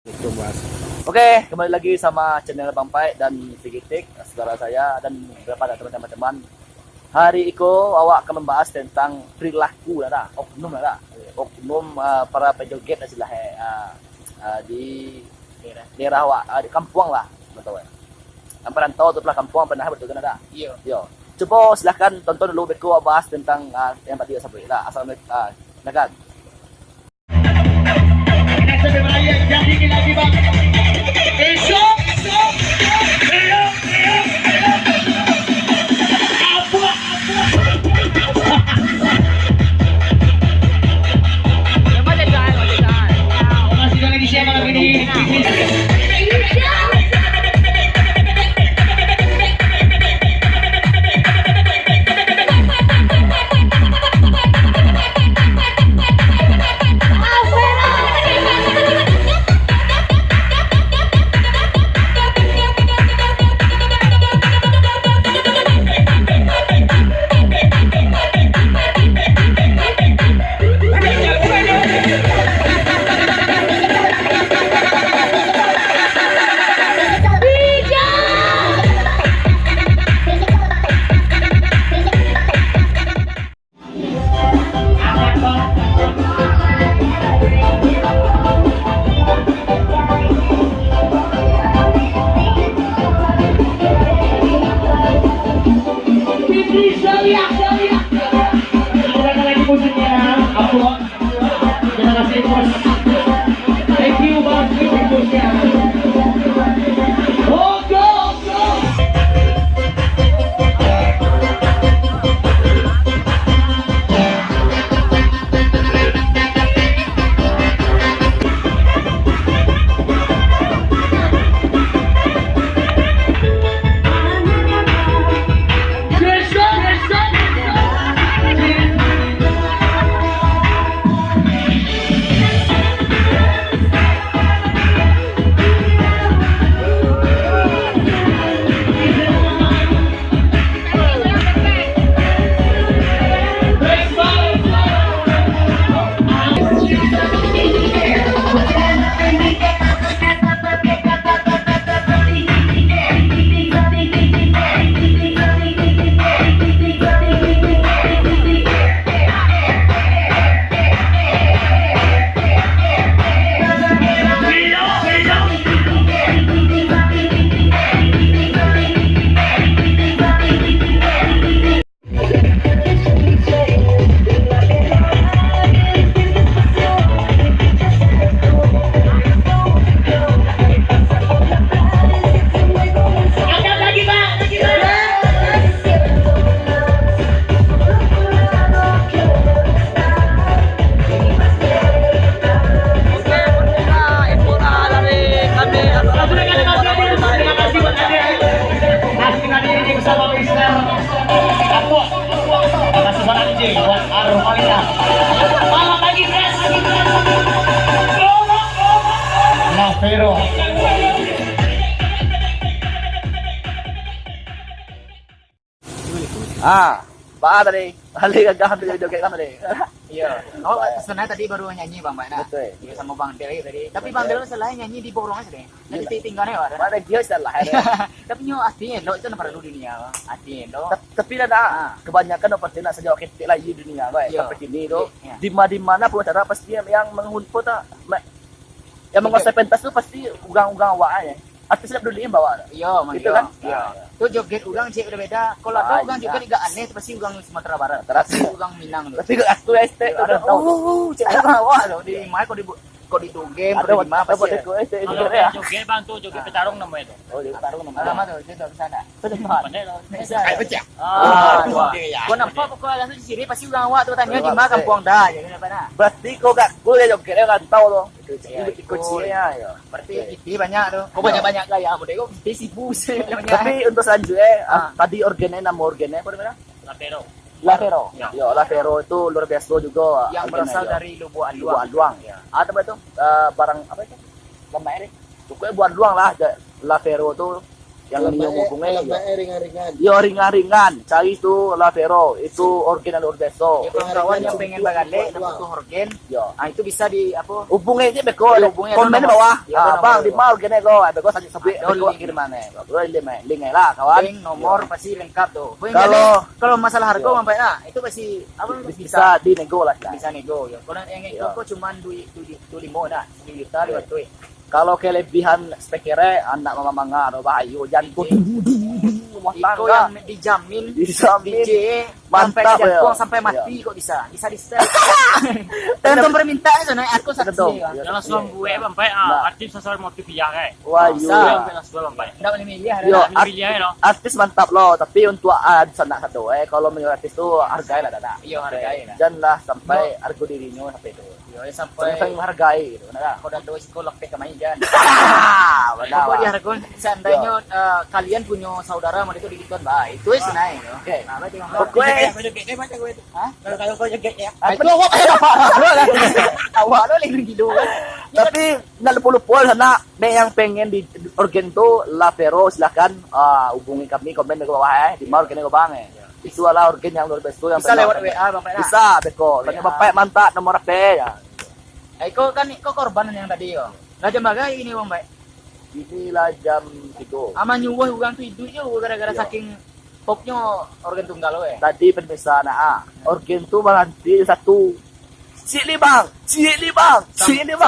Itu Mas. Oke, kembali lagi sama channel Bang Pai dan Figitik, saudara saya dan beberapa teman-teman. Hari ini awak akan membahas tentang perilaku oknum oknum para pejoget di daerah awak, di kampung lah, betul ya. Yang perantau atau pelah kampung pernah betul kan ada? Iya. Yo. Coba silahkan tonton dulu beku bahas tentang yang tadi saya beri lah. Assalamualaikum. Silakan. Jadi lagi bang. Esok. Masih lagi siapa lagi ini? Thank you, Bang. Oh, go! Pero Pak tadi, balik agak hampir joget kan tadi. Iya. Oh, sebenarnya tadi baru nyanyi Bang Pai. Betul. Iya sama Bang Del tadi. Tapi Bang Del selain nyanyi di borong aja deh. Nanti tinggalnya ada. Mana dia salah. Tapi nyo aslinya lo itu perlu dunia, aslinya lo. Tapi kebanyakan pasti nak sejauh ketik lagi di dunia, baik Iya. seperti ini tuh. Iya. Di mana pun acara pasti yang menghunput yang menguasai pentas tuh pasti ugang-ugang awaknya. Artis tidak peduli bawa. Iya, Mang. Gitu kan? Iya. Tuh joget ulang sih udah beda. Kalau ada ulang joget agak aneh itu pasti ulang Sumatera Barat. Terus Ulang Minang tuh. tapi aku ST tuh udah tahu. Cek awak lo di mai kok di game, Ada kok di mana apa pasti. aku ST itu Kalau ya. joget bang tuh joget petarung namanya itu. Oh, dia taruh nama. Alamat tuh itu di sana. Pandai lah. Kayak pecah. Dua. Kau nampak pokoknya langsung di sini pasti ulang awak tuh tanya di mana kampung dah jadi apa nah. Berarti kau gak kuliah jogetnya kan tahu loh. Iya, Ikut ya. Berarti itu banyak tuh. Kok banyak-banyak gaya mudah kok besi bus banyak. Tapi untuk selanjutnya Ah. tadi nama organnya apa namanya? Lapero. Lavero. Ya. Yo, Lavero itu luar biasa juga. Yang berasal dari Lubu Lubu Aduang. Aduang. Ya. Ada apa itu? Barang apa itu? Lemah ini. Pokoknya buat doang lah. Lavero itu yang ninyo hubungi. Lambai ringan-ringan. Yo ringan-ringan, cari itu lavero, itu organ dan orbeso. Ya, kawan yang pengen bagale nama tuh organ. Yo, Ah itu bisa di apa? hubungi aja beko, Hubungi komen di nomor. bawah. Ya, ada Bang, nomor. di mau organ ego, beko saja sabi, Ada beko link. kirim mana? Beko link lah kawan. Link nomor pasti lengkap tuh. Kalau masalah harga Yo. sampai itu pasti apa bisa di nego lah. bisa nego ya. Kalau yang itu Yo. kok cuma duit limo dah, 1 juta lewat tuh. Kalau kelebihan spekere anak mama manga atau bayu jantung rumah Iko tangga yang dijamin dijamin DJ Mantap, sampai ya. sampai mati kok bisa di setel. Tentu permintaan sana aku sakit Betul. sih. Ya. Yang langsung gue bampai Nah. artis sesuai motif ya kayak. wayu Bisa. Yang langsung bampai. Enggak boleh milih ada. Yo, Ini pilih aja loh. artis mantap loh tapi untuk sana satu kalau menurut artis tuh hargai lah dada Iya, hargai lah. janganlah sampai harga dirinya sampai itu Yo sampai sampai menghargai gitu nah kau dah dua sekolah pek kemain jangan. benar Apa diharapkan seandainya kalian punya saudara mau itu didikan baik. Itu senai. oke Nah, berarti Pokoknya- Hah? Kalau kau joget ya. Itu lo kok Awak lo lagi gitu kan. tapi nggak lupa sana nih yang pengen di organ tuh lavero silakan hubungi kami komen di bawah di mau organ gue bang itu adalah organ yang luar biasa yang Bisa pernah- lewat WA Bapak. bisa beko tanya WA. bapak mantap nomor HP ya Kau kan kau korban yang tadi yo. Raja Maga ini Bang Baik. inilah jam 3 Ama nyuwah ugang tuh hidup yo gara-gara Iya. saking popnya organ tunggal we. tadi pemirsa organ tuh berhenti satu cik libang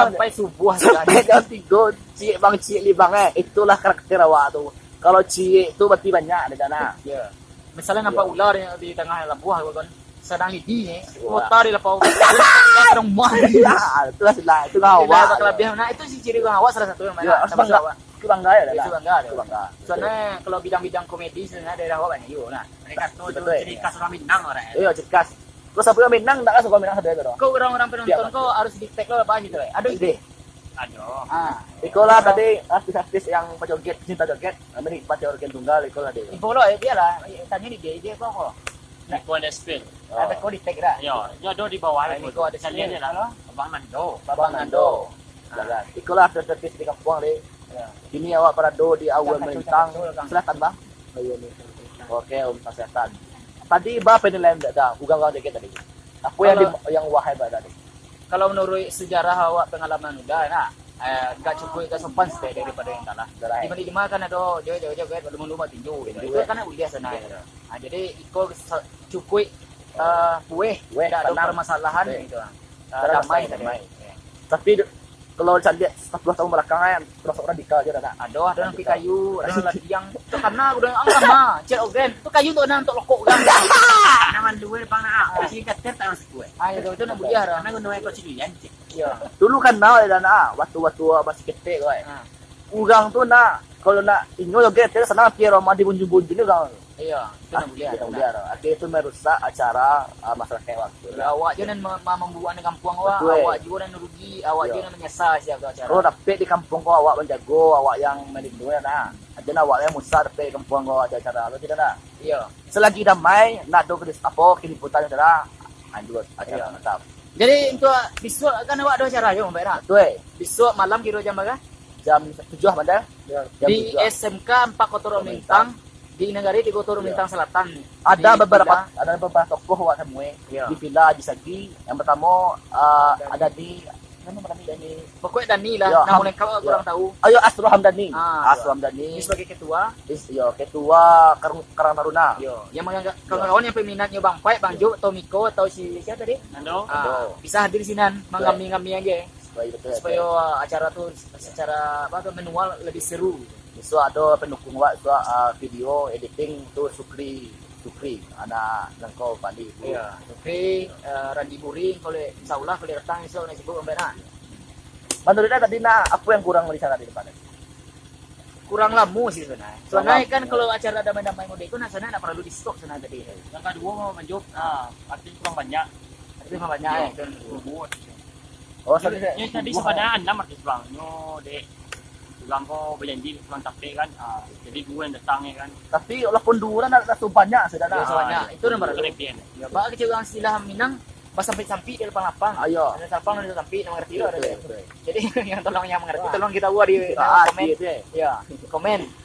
Sampai subuh sekali. sampai jam 3 cik libang itulah karakter awak tuh kalau cik itu berarti banyak di sana Ya. Misalnya nampak ular yang di tengah labuah kan sedang lidi Wah. motor di lapau. Sedang mah. nah itulah itu awak Kelebihan. Nah, itu sih ciri awak salah satu yang ya harus bangga bangga ya Itu dah bangga. itu bangga Soalnya kalau bidang-bidang komedi sebenarnya daerah awak banyak yo. Nah, Mereka tuh Betul, jadi ya. kasur Minang orang. iya cerdas terus apa yang Minang tak suka Minang ada itu kau orang-orang penonton Siap. kau harus di tag lo apa gitu ya. Aduh ide. Aduh. Ah, ikolah tadi artis-artis yang joget cinta joget menikmati organ tunggal ikolah dia info lo ya dia lah. Tanya nih dia kok. Di Kuala Despil. Ada kau di tag dah. Yo, ada di bawah Ini itu. kau ada Saya lihat sini. ya lah. Abang Nando. Babang Nando. jalan ikolah artis di kampung deh ini awak parado di awal Jangan melintang kacau, Kang. silakan bang oke om kesehatan tadi bah penilaian dah ugang joget tadi apa yang yang wahai bah tadi Kalau menurut sejarah awak pengalaman udah nah gak cukup gak sopan sih daripada yang kalah. Di mana dimakan ada joget berlumba-lumba tinju gitu. Itu karena udah sana gitu. Nah, jadi iko cukup kue tidak ada tenang. permasalahan Kue. gitu. Damai, Damai damai. Tapi kalau saya lihat 10 tahun belakangnya terus radikal aja dah ada nang kayu, ada lagi yang itu karena udah angkat mah, cek ogen. Itu kayu tuh nang untuk lokok kan. Naman dua bang na. Kasi kater tayo sa kuwe. Ah, itu na buliar. Karena gue nuwe ko silian. Iya. dulu kan nah waktu masih kecil gue Ah. ugang tuh kalau inyo joget terus sana piero mah dibunjung-bunjung ugang Iya, itu na buliar. kita lihat akhirnya itu merusak acara masyarakat waktu Ya, awak jangan membuat di kampung awak, Betul. awak juga yang rugi, awak Iya. jangan menyesal siap tu acara. oh tapi di kampung kau awak menjago awak yang melindungi aja awak yang musar tapi di kampung kau ada acara lo tidak Iya. selagi damai nak do kedis apa keliputan acara anjur acara Iya. mantap Jadi untuk besok kan awak ada acara yo, Mbak Ra. tuh Besok malam kira jam berapa? jam 7 mandal jam Di 7. SMK 4 Kota Romintang di Negari di Kota Romintang Selatan. ada Di beberapa tokoh awak semua Iya. di Villa Jisagi yang pertama ada di mana namanya di Pokoknya Dani lah, Iya, namun yang kau kurang tahu. ayo Asro Hamdani Ah, Asro Hamdani Ini sebagai ketua. yo ketua Karang Taruna Yo, yang kawan-kawan yang peminatnya Bang Pai, Bang Jo, Tomiko atau si siapa tadi? Nando. Bisa hadir di sini mengami-ngami aja supaya betul supaya acara tuh secara apa tuh manual lebih seru. so ada pendukung wak so video editing tuh Sukri anak nangko padi Iya. Oke, Randi Buring kalau insyaallah kalau datang esok nasi buk mbak. menurut Anda tadi apa yang kurang di sana di depan Kurang lamu sih sebenarnya. Soalnya Kurang kan lamu. kalau acara damai-damai mode itu sana nggak perlu di stok sana tadi. Yang kedua mau menjuk. Artis kurang banyak. Tapi mah banyak ya. kan. Bubut. oh Ini tadi sebenarnya 6 artis bang. Nyo dek. Bilang ko berjanji pulang tape kan. Jadi gue yang datang ya kan. tapi walaupun dua ada banyak sudah Iya, ada soalnya itu nomor satu. Kelebihan. Ya, Pak kecil yang istilah Minang sampai-sampai di depan lapang. Ayo. Ada lapang ada sampai mengerti lo ada. Betul. Jadi yang tolong yang mengerti tolong kita buat di komen. Gitu ya. Ya,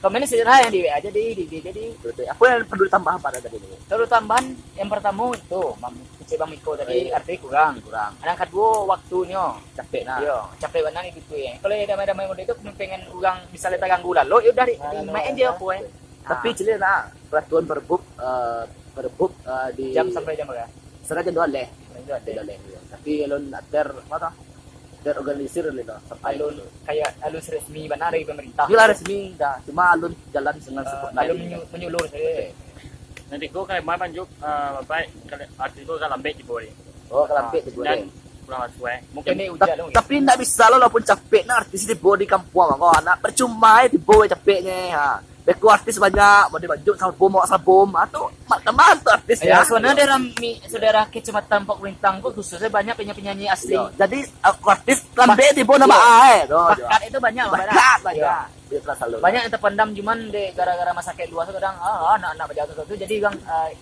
komen sederhana yang di WA aja jadi Betul. Apa yang perlu ditambah pada tadi ini? terus tambahan yang pertama itu Bang Miko tadi arti kurang. Yang kedua waktunya Capek nah. Yo, capek banget gitu ya. Kalau yang damai-damai mode itu pengen ulang misalnya tak ganggu lalu, ya udah main aja aku ya. Tapi cile nah, peraturan perbuk di Jam sampai jam berapa? Serah jam 2 leh. Tapi alun ter apa? Terorganisir gitu. Alun kayak alun resmi benar dari pemerintah. Bila resmi dah, cuma alun jalan dengan support Alun menyulur saja. Nanti ko kay mai banjuk bapak arti ko kan lambek di bawah. Oh, kelampit tu boleh. Dan pulang suwe. Mungkin ini hujan dong. Tapi tidak bisa lo walaupun capek nah artis di bawah di kampung kau anak percuma di bawah capeknya ha. Beku artis banyak mau dibaju sabum atau teman tuh artis Ya, sebenarnya saudara kecamatan Pok Wintang kok khususnya banyak penyanyi asli. Jadi artis lambe di bawah nama ae. Bakat itu banyak Banyak. Banyak yang terpendam cuman gara-gara masa kayak luas kadang anak-anak berjatuh itu jadi bang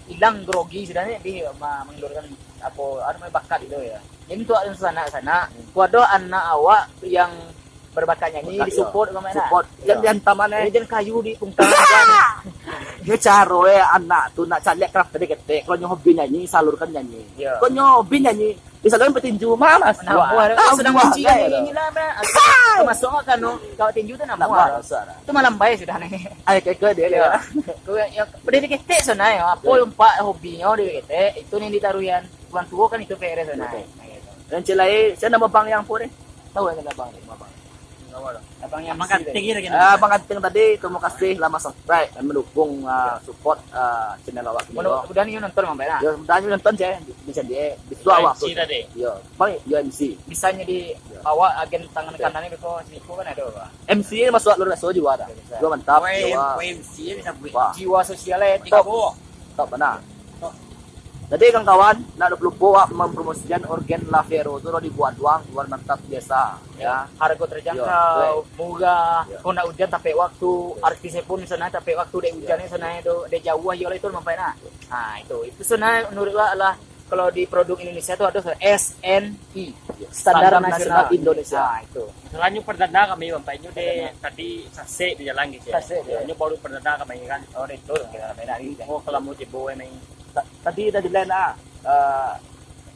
hilang grogi sebenarnya di mengelurkan namanya bakat itu ya. Jadi untuk sana kuado anak awak yang berbakat nyanyi disupport sama support yang tamannya jadi kayu di pungtang dia caro anak tuh nak cari kerap tadi ketek kalau nyob hobi nyanyi salurkan nyanyi kalau nyob hobi nyanyi disalurkan petinju mas sedang uji ini lah termasuk kan kalau tinju itu nama itu malam baik sudah nih ayo ke dia ya berdiri ketek sana ya apa yang pak hobinya dia ketek itu yang ditaruhan orang tua kan itu PR sana dan celai saya nama bang yang pun tahu yang bang abang yang Makan tinggi lagi. Bang Anting tadi, terima kasih lama subscribe dan mendukung support channel awak ini. Mudah-mudahan nonton Bang Bela. Ya, mudah-mudahan nonton je bisa dia bisu awak MC tadi. Ya, bang MC. Bisanya di awak agen tangan kanannya beko siniku kan ada Pak. MC ini masuk luar biasa juga ada. Juga mantap. MC bisa buat. Wah, Jiwa sosialnya top benar. Jadi kawan-kawan, nak 20 buat mempromosikan organ Lavero itu lo dibuat uang luar mantap biasa ya. Harga terjangkau, murah, kau nak hujan tapi waktu artisnya pun sana tapi waktu dek hujannya sana itu dek jauh aja itu mampai nah. Nah itu sana menurut gua adalah kalau di produk Indonesia itu ada SNI Standar Nasional Indonesia. Nah, itu. Selain perdana kami bampainya deh tadi sase di jalan gitu. Sase, ya. Ini baru perdana kami kan. Oh itu kita dari. Oh kalau mau jebo emang Tadi udah dilain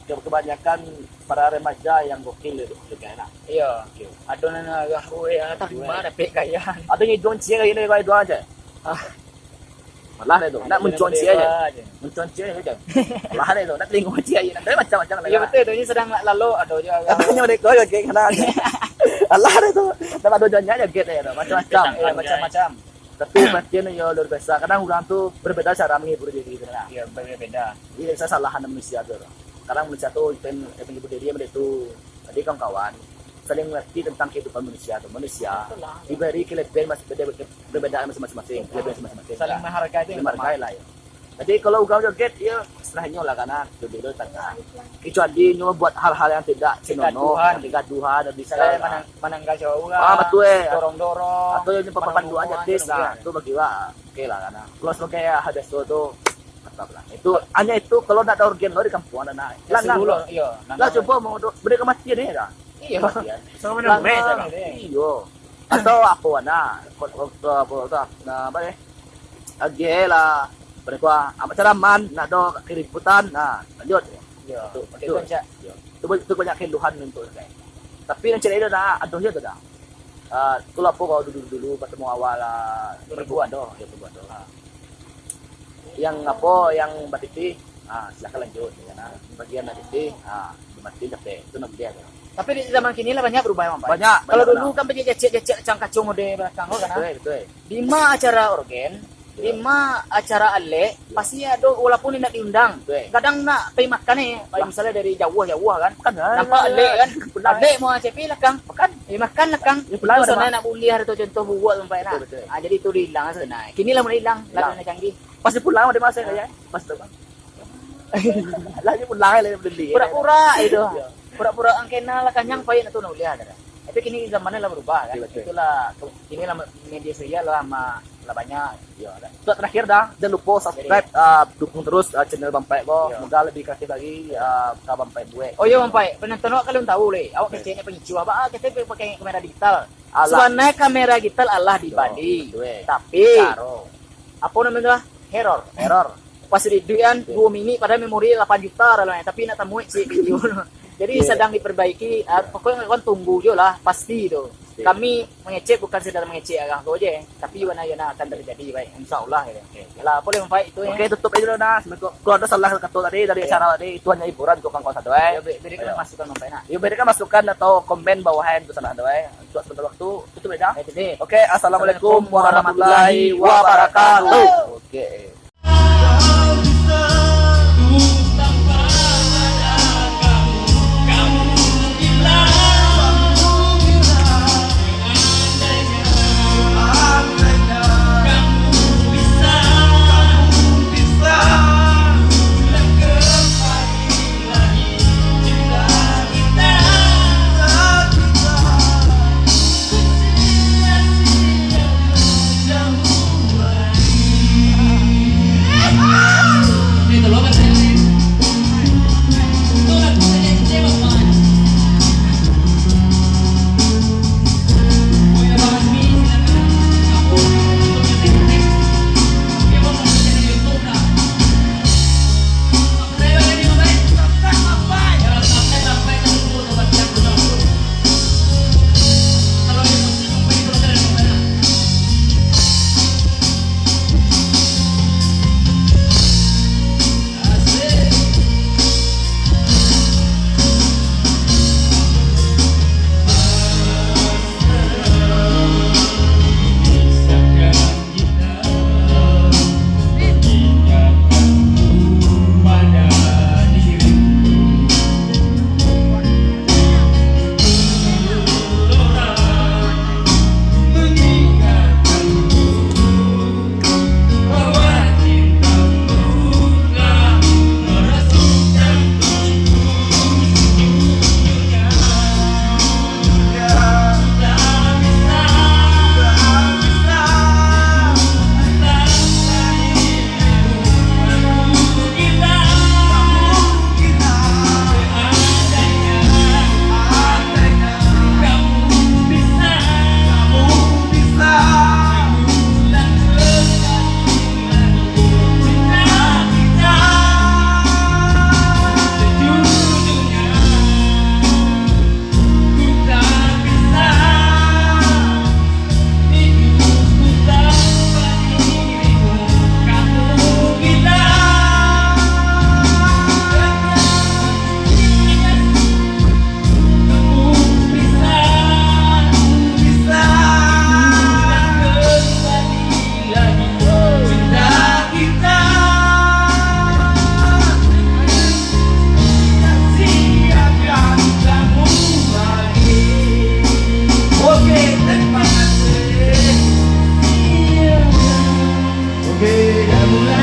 kebanyakan para remaja yang gokil itu juga enak. Iya. Adonan agak tak mana pek kaya. Ada yang jual cie kayak ini kayak dua aja. Malah itu, nak muncul cie aja. Muncul cie aja. Malah itu, nak tengok cie aja. Tapi macam-macam lagi. Iya betul itu ini sedang lalu ada juga. Katanya udah kau kayak kena. Allah itu, dapat dua jualnya aja gitu ya, macam-macam. Macam-macam. Tapi bagian ya luar biasa. Kadang orang tuh berbeda cara menghibur diri gitu nah. Iya berbeda. Jadi saya salahan manusia tuh. Kadang manusia tuh pengen menghibur diri itu. Tadi kawan-kawan saling mengerti tentang kehidupan manusia tuh. Manusia diberi kelebihan berbeda masing-masing. Kelebihan masing-masing. Saling menghargai itu. Menghargai lah ya. Jadi kalau kau joget ya setelahnya lah karena joget itu tengah. Kecuali nyoba buat hal-hal yang tidak senonoh, kegaduhan dan bisa menanggal jauh lah. Betul dorong-dorong. Atau yang pandu aja tes nah itu bagi gua oke lah karena kalau sebagai habis itu mantap lah. Itu hanya itu kalau tidak ada organ lo di kampung ada naik. Lah iya. Lah coba mau beri kematian ya dah. Iya. sama dengan Iya. Atau apa wana? Apa nah apa ya? Agela mereka amat ceraman, nak do keributan, nah lanjut. Iya. Itu banyak keluhan untuk saya. Tapi yang cerita dah, aduhnya tu dah. Kalau apa kau dulu ketemu awal ribuan doh, ya ribuan doh. Yang apa, yang batiti, silakan lanjut. Ya, bagian batiti, mati capek, itu nak dia. Tapi di zaman kini lah banyak berubah Bang. Banyak. Kalau dulu kan becek cangkacung de belakang kan. Betul. 5 acara organ 5 acara ale pasti ada walaupun tidak diundang. Kadang nak pergi makan misalnya dari jauh-jauh kan. Nampak ale kan. Ale mau cepi lakang makan. Makan lakang. Pulang sana nak buliah itu contoh buat sampai nak. Jadi itu dihilang sana. Kini lah mulai hilang, lagi canggih. Pasti pulang ada masa kayak. Pasti Bang. Lagi pulang lagi beli. Pura-pura itu. Pura-pura angkena lah kanyang payah itu nak buliah ada. Tapi kini zamannya lah berubah kan. Itulah kini lah media sosial lah sama lah banyak. Ya, itu terakhir dah. Jangan lupa subscribe, dukung terus channel Bang Pai ko. Iya. Semoga lebih kreatif lagi ke Bang Pai gue. Oh iya Bang Pai, penonton awak kalian tahu le, awak kecilnya pengicu apa? Kita pakai kamera digital. Allah. Sebenarnya kamera digital Allah di body, tapi Caro. apa namanya? Error. Error. Pas di duian 2 mini padahal memori 8 juta lah, tapi nak temui si video. Jadi Iya. sedang diperbaiki. Pokoknya kan tunggu je lah, pasti itu. Pasti. Kami mengecek bukan sedang mengecek agak tu aja, tapi yana akan terjadi baik, insyaallah ya. Lah, boleh Bang Pai itu ya. Oke, tutup aja dulu nah. Kalau ada salah kata tadi dari acara tadi, itu hanya hiburan untuk kawan-kawan satu Ya, berikan masukan Bang Pai nak. Yuk berikan masukan atau komen bawahan untuk sana doa. Untuk sebentar waktu tutup aja. Itu deh. Oke, assalamualaikum warahmatullahi wabarakatuh. Oke.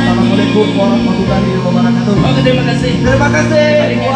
Assalamualaikum warahmatullahi wabarakatuh. Terima kasih. Terima kasih.